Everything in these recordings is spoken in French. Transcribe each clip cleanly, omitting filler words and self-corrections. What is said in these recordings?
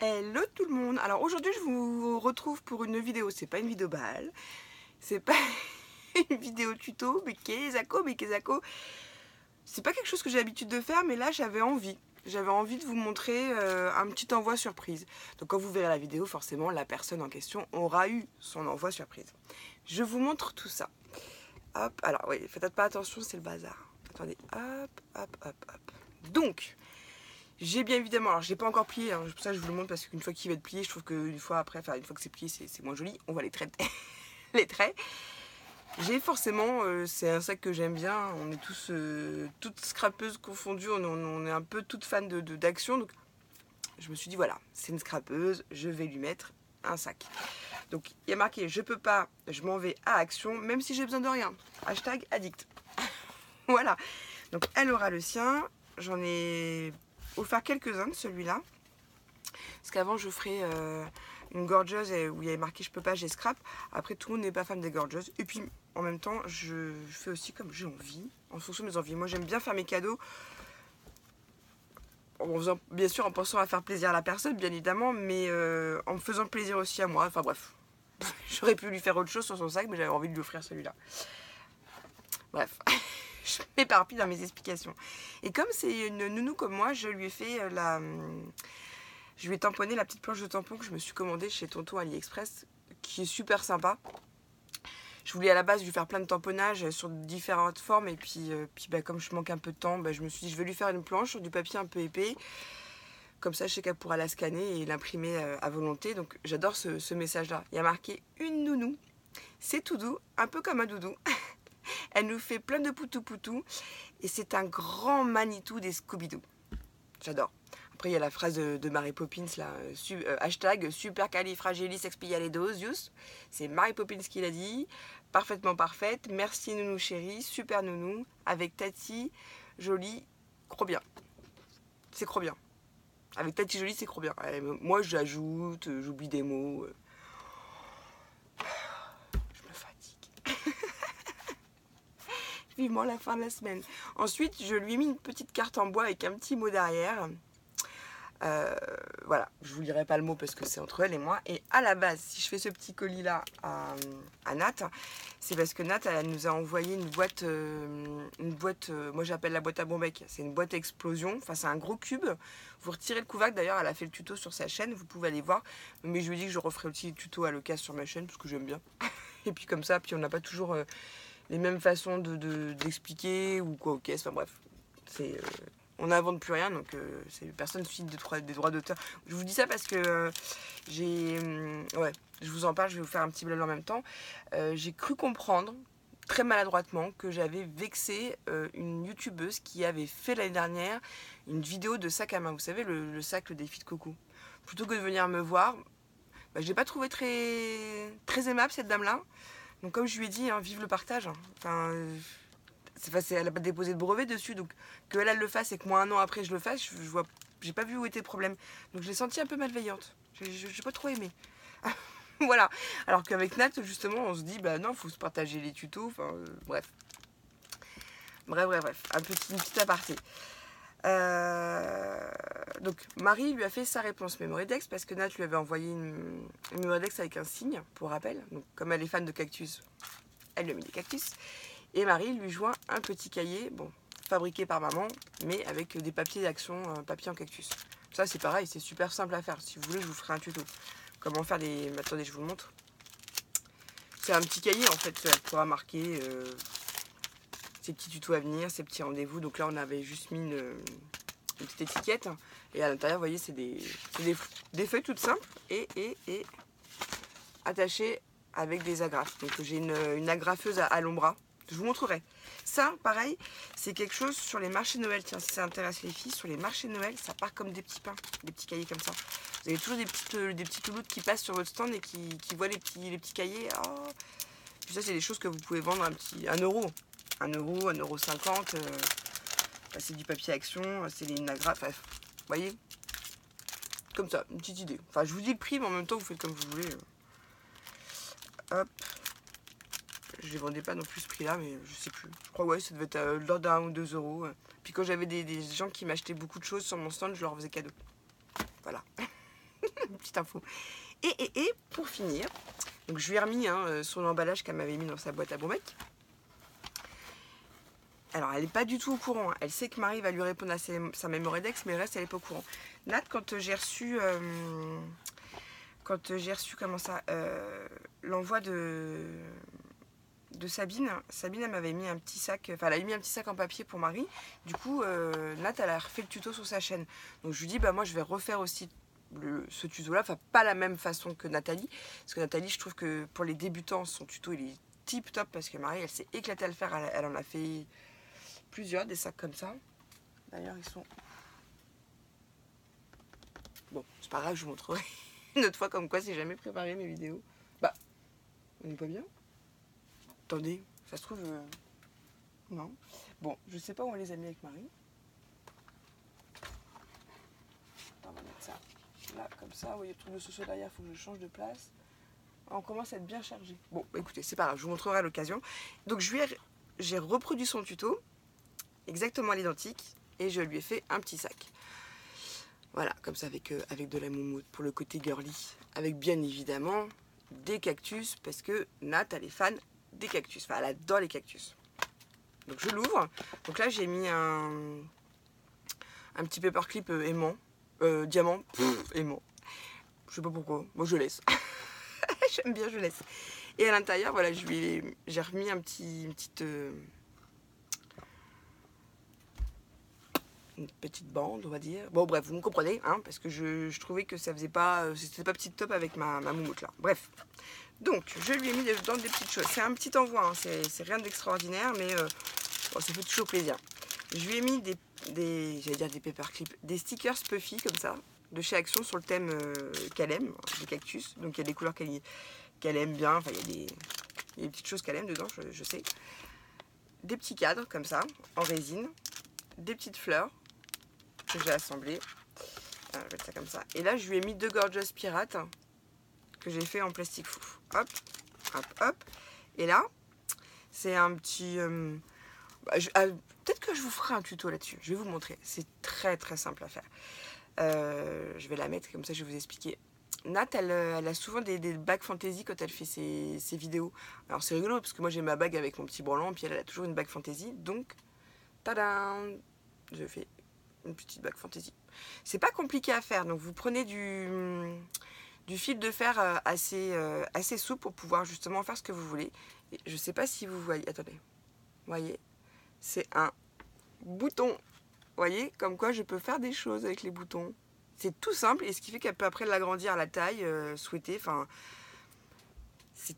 Hello tout le monde. Alors aujourd'hui je vous retrouve pour une vidéo, c'est pas une vidéo balle, c'est pas une vidéo tuto, mais Kezako, c'est pas quelque chose que j'ai l'habitude de faire, mais là j'avais envie de vous montrer un petit envoi surprise. Donc quand vous verrez la vidéo, forcément la personne en question aura eu son envoi surprise. Je vous montre tout ça. Hop, alors oui, faites pas attention, c'est le bazar. Attendez, hop. Donc, j'ai bien évidemment, alors je l'ai pas encore plié, hein, pour ça je vous le montre parce qu'une fois qu'il va être plié, je trouve qu'une fois après, enfin une fois que c'est plié, c'est moins joli. On voit les traits, les traits. J'ai forcément, c'est un sac que j'aime bien. On est tous, toutes scrapeuses confondues, on est un peu toutes fans d'action. Donc je me suis dit voilà, c'est une scrapeuse, je vais lui mettre un sac. Donc il y a marqué je peux pas, je m'en vais à Action, même si j'ai besoin de rien. Hashtag addict. Voilà. Donc elle aura le sien. J'en ai offert quelques-uns de celui-là. Parce qu'avant, je ferais une gorgeuse où il y avait marqué je peux pas, j'ai scrap. Après, tout le monde n'est pas fan des gorgeuse. Et puis, en même temps, je fais aussi comme j'ai envie, en fonction de mes envies. Moi, j'aime bien faire mes cadeaux, en faisant, bien sûr, en pensant à faire plaisir à la personne, bien évidemment, mais en me faisant plaisir aussi à moi. Enfin bref, j'aurais pu lui faire autre chose sur son sac, mais j'avais envie de lui offrir celui-là. Bref, je m'éparpille dans mes explications. Et comme c'est une nounou comme moi, je lui ai fait je lui ai tamponné la petite planche de tampon que je me suis commandée chez Tonton AliExpress, qui est super sympa. Je voulais à la base lui faire plein de tamponnages sur différentes formes, et puis comme je manque un peu de temps, je me suis dit je vais lui faire une planche sur du papier un peu épais. Comme ça, je sais qu'elle pourra la scanner et l'imprimer à volonté. Donc j'adore ce message-là. Il y a marqué une nounou. C'est tout doux, un peu comme un doudou. Elle nous fait plein de poutou-poutou. Et c'est un grand Manitou des Scooby-Doo. J'adore. Après, il y a la phrase de Mary Poppins, là, hashtag supercalifragilisexpialidocious. C'est Mary Poppins qui l'a dit. Parfaitement parfaite. Merci nounou chérie, super nounou. Avec Tati, jolie, trop bien. C'est trop bien. Avec Tati jolie, c'est trop bien. Moi, j'ajoute, j'oublie des mots. Je me fatigue. Vivement la fin de la semaine. Ensuite, je lui ai mis une petite carte en bois avec un petit mot derrière. Voilà, je vous lirai pas le mot parce que c'est entre elle et moi. Et à la base, si je fais ce petit colis là à Nat, c'est parce que Nat elle nous a envoyé une boîte, moi j'appelle la boîte à Bombec. C'est une boîte à explosion. Enfin, c'est un gros cube. Vous retirez le couvercle. D'ailleurs, elle a fait le tuto sur sa chaîne. Vous pouvez aller voir. Mais je lui ai dit que je referai aussi le tuto à l'occasion sur ma chaîne parce que j'aime bien. Et puis comme ça, puis on n'a pas toujours les mêmes façons d'expliquer ou quoi. Ok, enfin bref, c'est on n'invente plus rien, donc personne ne suit des droits d'auteur. Je vous dis ça parce que ouais, je vous en parle, je vais vous faire un petit blabla en même temps. J'ai cru comprendre, très maladroitement, que j'avais vexé une youtubeuse qui avait fait l'année dernière une vidéo de sac à main. Vous savez, le sac, le défi de Coco. Plutôt que de venir me voir, je l'ai pas trouvé très aimable cette dame-là. Donc comme je lui ai dit, hein, vive le partage. Hein. Enfin, elle n'a pas déposé de brevet dessus, donc que elle le fasse et que moi un an après je le fasse, j'ai pas vu où était le problème. Donc je l'ai sentie un peu malveillante. J'ai pas trop aimé. Voilà. Alors qu'avec Nat, justement, on se dit, bah non, faut se partager les tutos. Enfin, bref. Bref. Une petite aparté. Donc Marie lui a fait sa réponse Mémoridex parce que Nat lui avait envoyé une Mémoridex avec un signe, pour rappel. Donc comme elle est fan de cactus, elle lui a mis des cactus. Et Marie lui joint un petit cahier, bon, fabriqué par maman, mais avec des papiers d'action, papier en cactus. Ça c'est pareil, c'est super simple à faire. Si vous voulez, je vous ferai un tuto. Comment faire les... Attendez, je vous le montre. C'est un petit cahier en fait, elle pourra marquer ses petits tutos à venir, ses petits rendez-vous. Donc là on avait juste mis une petite étiquette. Et à l'intérieur, vous voyez, c'est des feuilles toutes simples et attachées avec des agrafes. Donc j'ai une agrafeuse à l'ombra. Je vous montrerai. Ça, pareil, c'est quelque chose sur les marchés de Noël. Tiens, si ça intéresse les filles, sur les marchés de Noël, ça part comme des petits pains, des petits cahiers comme ça. Vous avez toujours des petites louloutes qui passent sur votre stand et qui voient les petits cahiers. Oh. Puis ça, c'est des choses que vous pouvez vendre un euro. 1 €, 1,50 €. C'est du papier action, c'est une agrafe. Vous voyez? Comme ça, une petite idée. Enfin, je vous dis le prix, mais en même temps, vous faites comme vous voulez. Hop. Je les vendais pas non plus ce prix-là, mais je sais plus. Je crois, ouais, ça devait être l'ordre d'1 ou 2 euros. Puis quand j'avais des gens qui m'achetaient beaucoup de choses sur mon stand, je leur faisais cadeau. Voilà. Une petite info. Et pour finir, donc je lui ai remis son emballage qu'elle m'avait mis dans sa boîte à bonbec. Alors elle n'est pas du tout au courant, hein. Elle sait que Marie va lui répondre à sa Memoredex, mais le reste elle n'est pas au courant. Nat, quand j'ai reçu comment ça, l'envoi de Sabine, elle m'avait mis un petit sac, enfin elle a mis un petit sac en papier pour Marie. Du coup, Nat, elle a refait le tuto sur sa chaîne. Donc je lui dis, bah moi je vais refaire aussi ce tuto-là, enfin pas la même façon que Nathalie, parce que Nathalie, je trouve que pour les débutants, son tuto il est tip top, parce que Marie, elle s'est éclatée à le faire, elle en a fait plusieurs, des sacs comme ça. D'ailleurs, ils sont... Bon, c'est pas grave, je vous montrerai une autre fois, comme quoi c'est jamais préparé mes vidéos. Bah, on est pas bien? Attendez, ça se trouve... Non. Bon, je sais pas où on les a mis avec Marie. Attends, on va mettre ça là, comme ça. Vous voyez le truc de soso derrière, il faut que je change de place. On commence à être bien chargé. Bon, bah écoutez, c'est pas grave, je vous montrerai à l'occasion. Donc j'ai reproduit son tuto, exactement à l'identique, et je lui ai fait un petit sac. Voilà, comme ça avec de la moumoute pour le côté girly. Avec bien évidemment des cactus, parce que Nat, elle est fan des cactus. Enfin, elle adore les cactus. Donc je l'ouvre. Donc là, j'ai mis un petit paperclip aimant. Diamant, aimant. Je sais pas pourquoi. Moi, je laisse. J'aime bien, je laisse. Et à l'intérieur, voilà, j'ai remis une petite bande, on va dire. Bon, bref, vous me comprenez, hein, parce que je trouvais que ça faisait pas... C'était pas petit top avec ma moumoute, là. Bref. Donc, je lui ai mis dedans des petites choses. C'est un petit envoi, hein, c'est rien d'extraordinaire, mais bon, ça fait toujours plaisir. Je lui ai mis j'allais dire des paperclips, des stickers Puffy, comme ça, de chez Action, sur le thème qu'elle aime, des cactus. Donc, il y a des couleurs qu'elle aime bien. Enfin, il y a des petites choses qu'elle aime dedans, je sais. Des petits cadres, comme ça, en résine. Des petites fleurs que j'ai assemblées. Je vais mettre ça comme ça. Et là, je lui ai mis 2 Gorgeous Pirates que j'ai fait en plastique fouf. Hop, hop, hop. Et là, c'est un petit... peut-être que je vous ferai un tuto là-dessus. Je vais vous montrer. C'est très très simple à faire. Je vais la mettre, comme ça je vais vous expliquer. Nat, elle a souvent des bagues fantaisie quand elle fait ses vidéos. Alors c'est rigolo, parce que moi j'ai ma bague avec mon petit brelan, puis elle a toujours une bague fantaisie. Donc, tadam, je fais une petite bague fantaisie. C'est pas compliqué à faire, donc vous prenez du fil de fer assez souple pour pouvoir justement faire ce que vous voulez. Et je sais pas si vous voyez, attendez, vous voyez, c'est un bouton. Vous voyez, comme quoi je peux faire des choses avec les boutons. C'est tout simple, et ce qui fait qu'elle peut après l'agrandir à la taille souhaitée. Enfin, c'est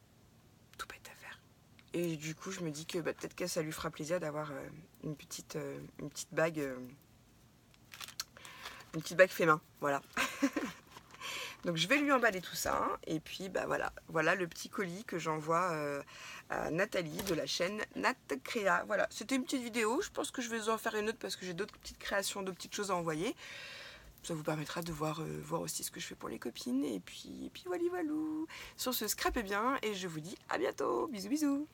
tout bête à faire. Et du coup, je me dis que peut-être que ça lui fera plaisir d'avoir une petite bague, fait main. Voilà. Donc je vais lui emballer tout ça, hein, et puis voilà le petit colis que j'envoie à Nathalie de la chaîne Nat Créa. Voilà, c'était une petite vidéo. Je pense que je vais en faire une autre parce que j'ai d'autres petites créations, d'autres petites choses à envoyer. Ça vous permettra de voir aussi ce que je fais pour les copines. Et puis voilà. Sur ce, scrapez bien et je vous dis à bientôt. Bisous bisous.